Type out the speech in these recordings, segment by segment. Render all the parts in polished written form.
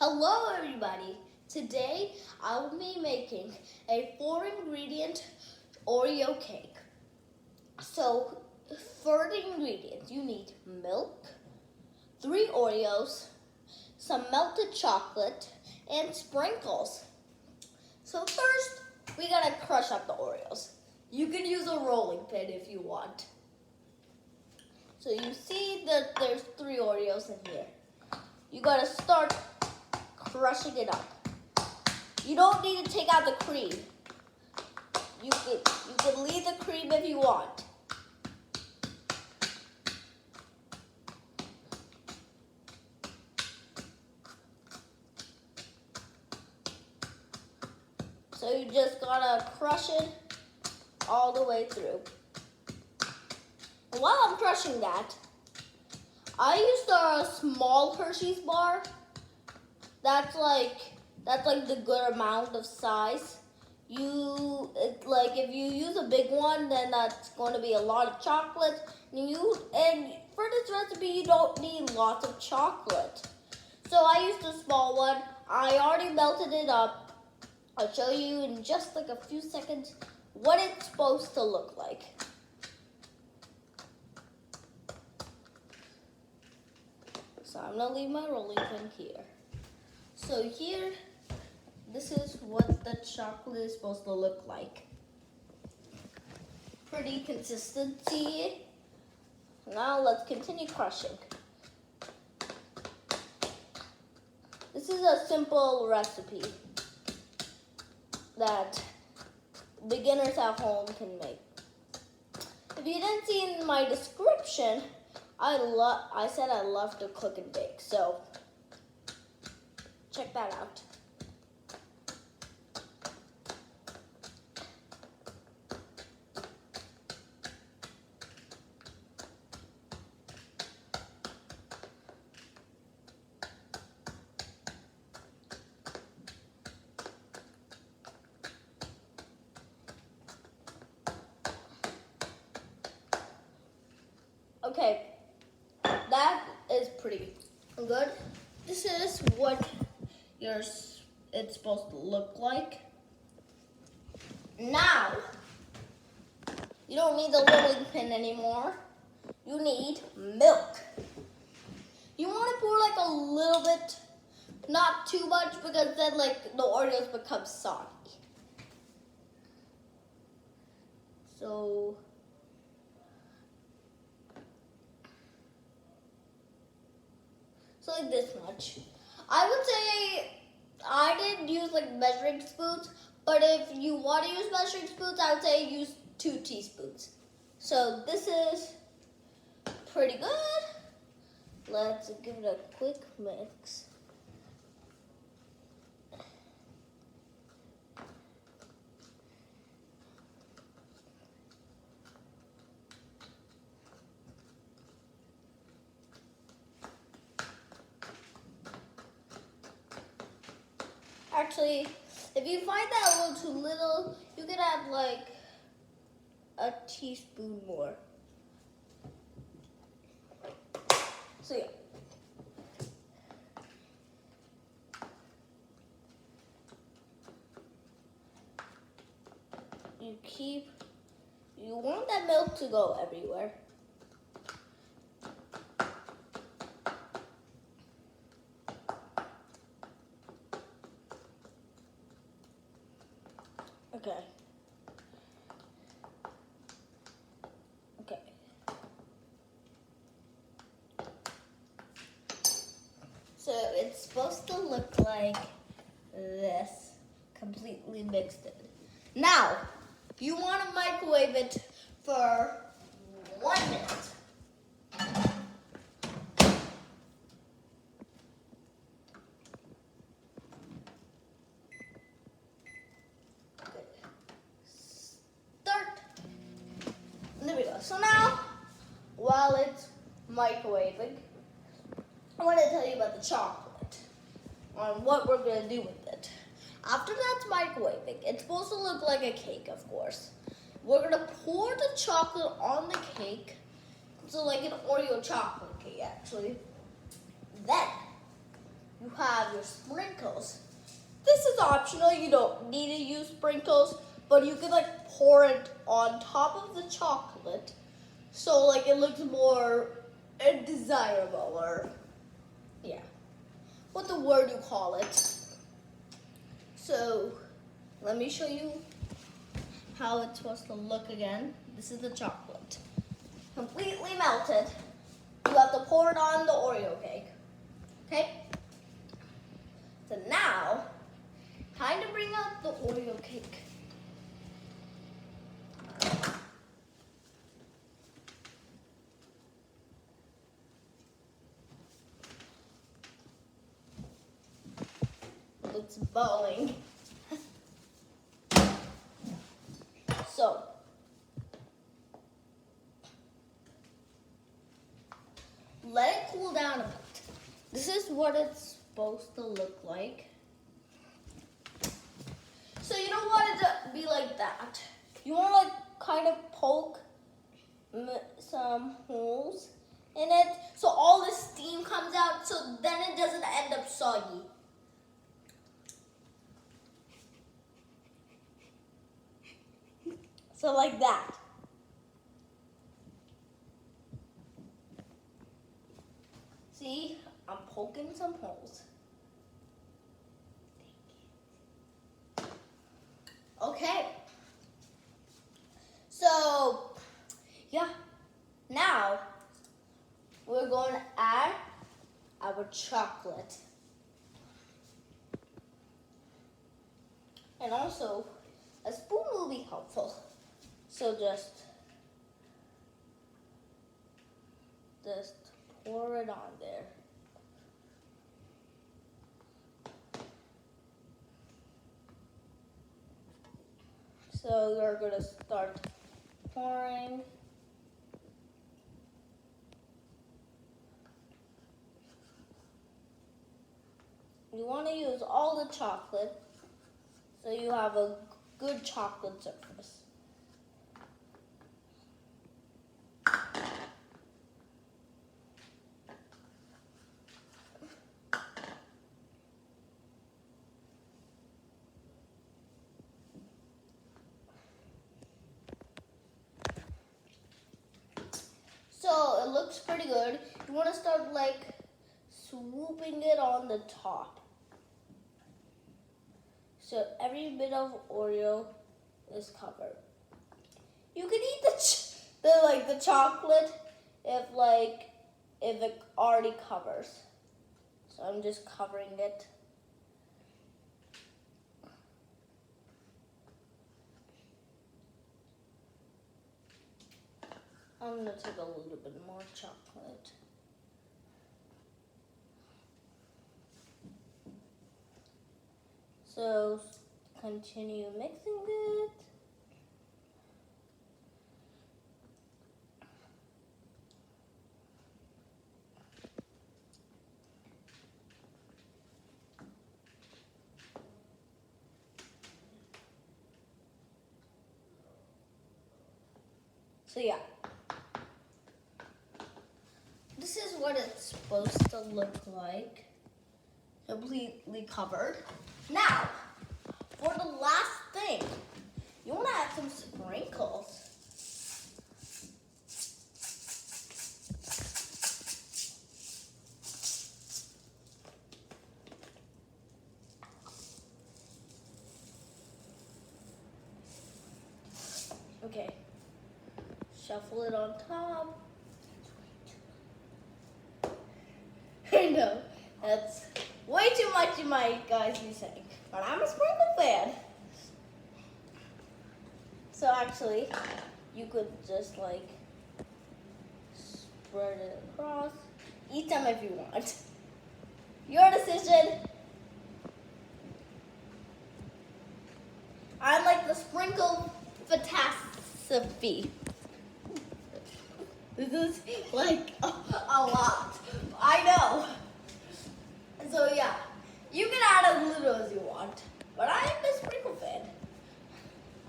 Hello everybody! Today I will be making a 4-ingredient Oreo cake. So for the ingredients you need milk, 3 Oreos, some melted chocolate, and sprinkles. So first we gotta crush up the Oreos. You can use a rolling pin if you want. So you see that there's 3 Oreos in here. You gotta start crushing it up. You don't need to take out the cream. You can leave the cream if you want. So you just gotta crush it all the way through. And while I'm crushing that, I used a small Hershey's bar. That's like the good amount of size. If you use a big one, then that's going to be a lot of chocolate. And for this recipe, you don't need lots of chocolate. So I used a small one. I already melted it up. I'll show you in just like a few seconds what it's supposed to look like. So I'm gonna leave my rolling pin here. So here, this is what the chocolate is supposed to look like. Pretty consistency. Now let's continue crushing. This is a simple recipe that beginners at home can make. If you didn't see in my description, I said I love to cook and bake, so check that out. Okay, that is pretty good. This is what it's supposed to look like. Now, you don't need the rolling pin anymore. You need milk. You want to pour like a little bit, not too much, because then like the Oreos become soggy. So like this much. I would say I didn't use like measuring spoons, but if you want to use measuring spoons, I would say use 2 teaspoons. So this is pretty good. Let's give it a quick mix. Actually, if you find that a little too little, you can add like a teaspoon more. So yeah. You want that milk to go everywhere. Okay. So it's supposed to look like this, completely mixed in. Now, you want to microwave it for 1 minute. There we go. So now, while it's microwaving, I want to tell you about the chocolate, on what we're going to do with it. After that's microwaving, it's supposed to look like a cake, of course. We're going to pour the chocolate on the cake, so like an Oreo chocolate cake, actually. Then, you have your sprinkles. This is optional, you don't need to use sprinkles, but you can like pour it on top of the chocolate so like it looks more desirable, or yeah, what the word you call it. So let me show you how it's supposed to look again. This is the chocolate, completely melted. You have to pour it on the Oreo cake, okay? So now, time to bring out the Oreo cake. It's bowling. So, let it cool down a bit. This is what it's supposed to look like. So you don't want it to be like that. You want to like kind of poke some holes in it so all the steam comes out, so then it doesn't end up soggy. So like that. See, I'm poking some holes. Okay. So, yeah. Now, we're going to add our chocolate. And also, a spoon will be helpful. So just pour it on there. So we're going to start pouring. You want to use all the chocolate so you have a good chocolate surface. So it looks pretty good. You want to start like swooping it on the top. So every bit of Oreo is covered. You can eat the chocolate if it already covers. So I'm just covering it. I'm gonna take a little bit more chocolate. So continue mixing it. So yeah, this is what it's supposed to look like, completely covered. Now, for the last thing, you want to add some sprinkles. Okay, shuffle it on top. I know, that's way too much, you might guys be saying, but I'm a sprinkle fan. So actually, you could just like spread it across. Eat them if you want. Your decision. I'm like the sprinkle catastrophe. This is like a lot. I know. So yeah, you can add as little as you want, but I am the sprinkle fan.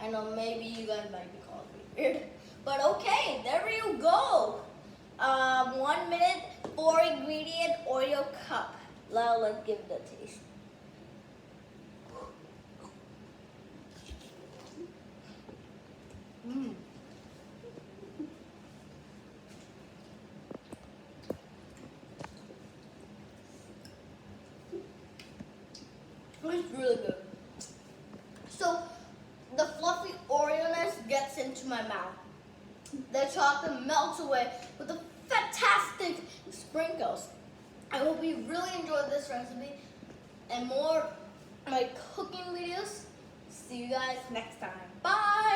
I know maybe you guys might be calling me weird, but okay, there you go. 1 minute, 4 ingredient Oreo cup. Now let's give it a taste. Mmm. It's really good. So the fluffy Oreo-ness gets into my mouth. The chocolate melts away with the fantastic sprinkles. I hope you really enjoyed this recipe and more of my cooking videos. See you guys next time. Bye!